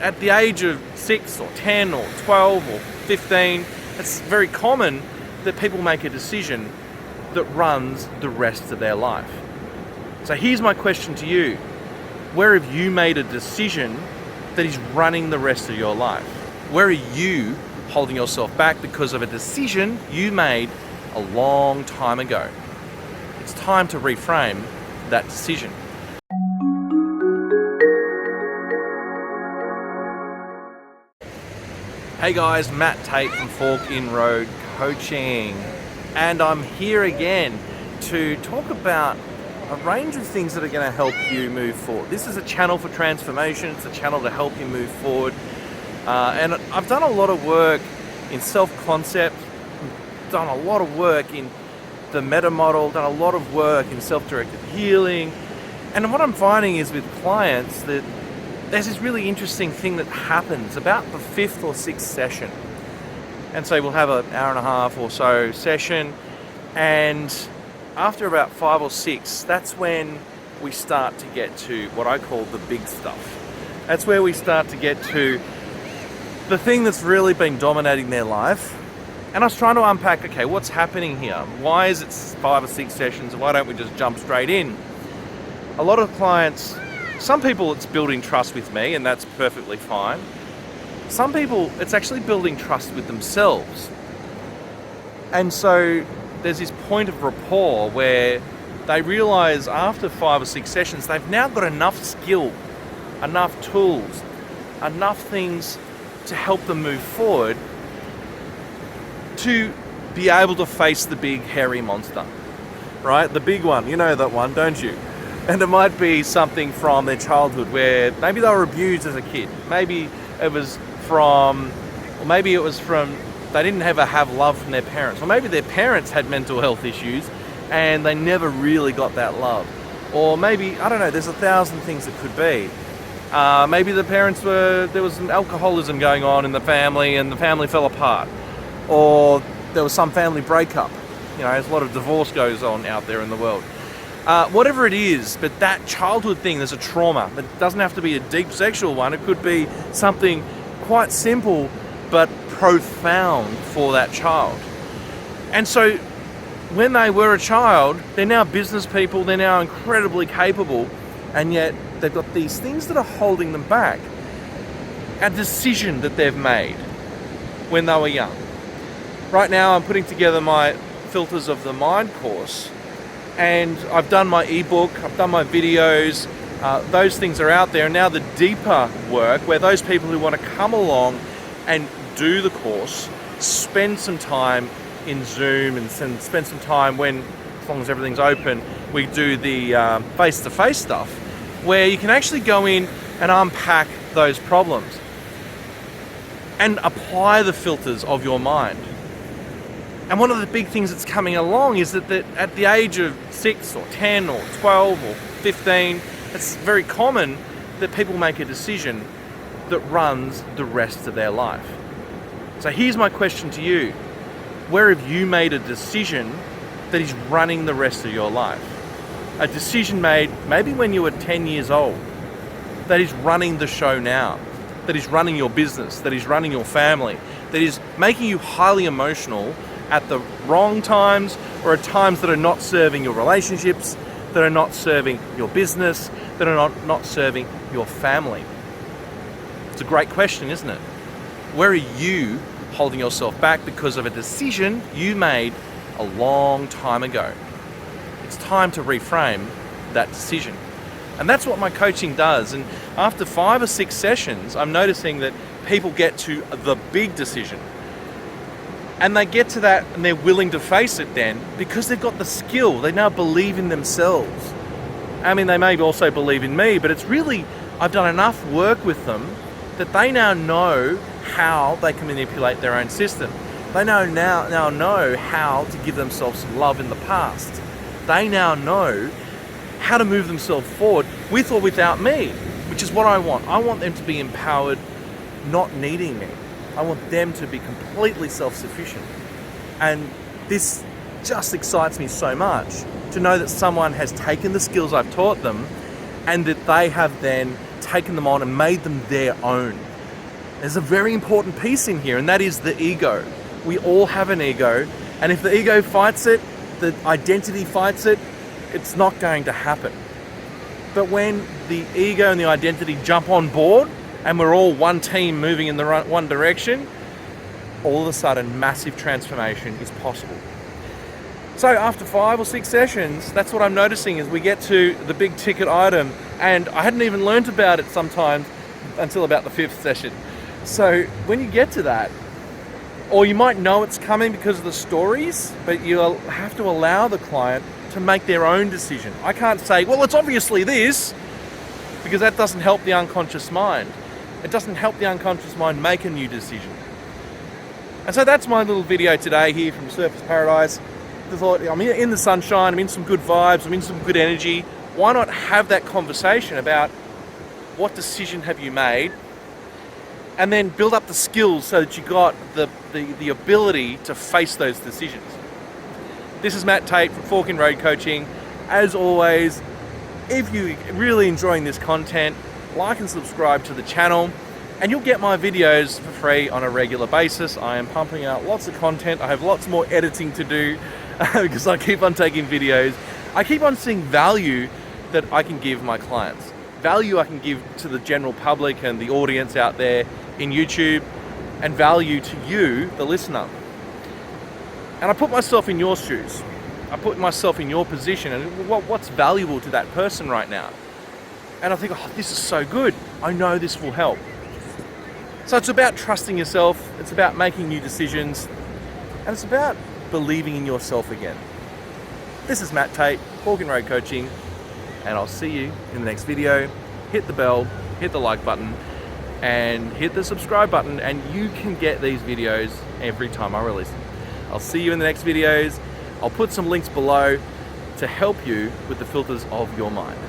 at the age of 6 or 10 or 12 or 15, it's very common that people make a decision that runs the rest of their life. So here's my question to you. Where have you made a decision that is running the rest of your life? Where are you holding yourself back because of a decision you made a long time ago? It's time to reframe that decision. Hey guys, Matt Tait from Fork in Road Coaching, and I'm here again to talk about a range of things that are going to help you move forward. This is a channel for transformation. It's a channel to help you move forward. And I've done a lot of work in self-concept, done a lot of work in the meta model, done a lot of work in self-directed healing. And what I'm finding is with clients that there's this really interesting thing that happens about the 5th or 6th session. And so we'll have an hour and a half or so session, and after about 5 or 6, that's when we start to get to what I call the big stuff. That's where we start to get to the thing that's really been dominating their life. And I was trying to unpack, okay, what's happening here? Why is it 5 or 6 sessions? Why don't we just jump straight in? A lot of clients, some people it's building trust with me, and that's perfectly fine. Some people it's actually building trust with themselves. And so there's this point of rapport where they realize after 5 or 6 sessions, they've now got enough skill, enough tools, enough things to help them move forward to be able to face the big hairy monster, right? The big one, you know that one, don't you? And it might be something from their childhood where maybe they were abused as a kid. Maybe it was from they didn't ever have love from their parents. Or maybe their parents had mental health issues and they never really got that love. Or maybe, I don't know, there's 1,000 things it could be. Maybe the parents there was some alcoholism going on in the family and the family fell apart. Or there was some family breakup. You know, there's a lot of divorce goes on out there in the world. Whatever it is, but that childhood thing, there's a trauma. It doesn't have to be a deep sexual one. It could be something quite simple but profound for that child. And so when they were a child, they're now business people, they're now incredibly capable, and yet they've got these things that are holding them back. A decision that they've made when they were young. Right now I'm putting together my Filters of the Mind course, and I've done my ebook, I've done my videos, those things are out there. And now the deeper work, where those people who want to come along and do the course, spend some time in Zoom and spend some time when, as long as everything's open, we do the face-to-face stuff, where you can actually go in and unpack those problems and apply the filters of your mind. And one of the big things that's coming along is that at the age of 6 or 10 or 12 or 15, it's very common that people make a decision that runs the rest of their life. So here's my question to you. Where have you made a decision that is running the rest of your life? A decision made maybe when you were 10 years old that is running the show now, that is running your business, that is running your family, that is making you highly emotional at the wrong times, or at times that are not serving your relationships, that are not serving your business, that are not serving your family. It's a great question, isn't it? Where are you holding yourself back because of a decision you made a long time ago? It's time to reframe that decision. And that's what my coaching does. And after 5 or 6 sessions, I'm noticing that people get to the big decision. And they get to that and they're willing to face it then because they've got the skill. They now believe in themselves. I mean, they may also believe in me, but it's really, I've done enough work with them that they now know how they can manipulate their own system. They now know how to give themselves some love in the past. They now know how to move themselves forward with or without me, which is what I want. I want them to be empowered, not needing me. I want them to be completely self-sufficient. And this just excites me so much to know that someone has taken the skills I've taught them and that they have then taken them on and made them their own. There's a very important piece in here, and that is the ego. We all have an ego, and if the ego fights it, the identity fights it, it's not going to happen. But when the ego and the identity jump on board and we're all one team moving in the one direction, all of a sudden massive transformation is possible. So after 5 or 6 sessions, that's what I'm noticing as we get to the big ticket item, and I hadn't even learnt about it sometimes until about the 5th session. So when you get to that, or you might know it's coming because of the stories, but you'll have to allow the client to make their own decision. I can't say, well, it's obviously this, because that doesn't help the unconscious mind. It doesn't help the unconscious mind make a new decision. And so that's my little video today here from Surfers Paradise. I thought, I'm in the sunshine, I'm in some good vibes, I'm in some good energy. Why not have that conversation about what decision have you made, and then build up the skills so that you got the ability to face those decisions. This is Matt Tait from Fork in Road Coaching. As always, if you're really enjoying this content, like and subscribe to the channel, and you'll get my videos for free on a regular basis. I am pumping out lots of content. I have lots more editing to do because I keep on taking videos. I keep on seeing value that I can give my clients. Value I can give to the general public and the audience out there in YouTube, and value to you, the listener. And I put myself in your shoes. I put myself in your position, and what's valuable to that person right now? And I think, oh, this is so good. I know this will help. So it's about trusting yourself, it's about making new decisions, and it's about believing in yourself again. This is Matt Tait, Fork in Road Coaching, and I'll see you in the next video. Hit the bell, hit the like button, and hit the subscribe button, and you can get these videos every time I release them. I'll see you in the next videos. I'll put some links below to help you with the filters of your mind.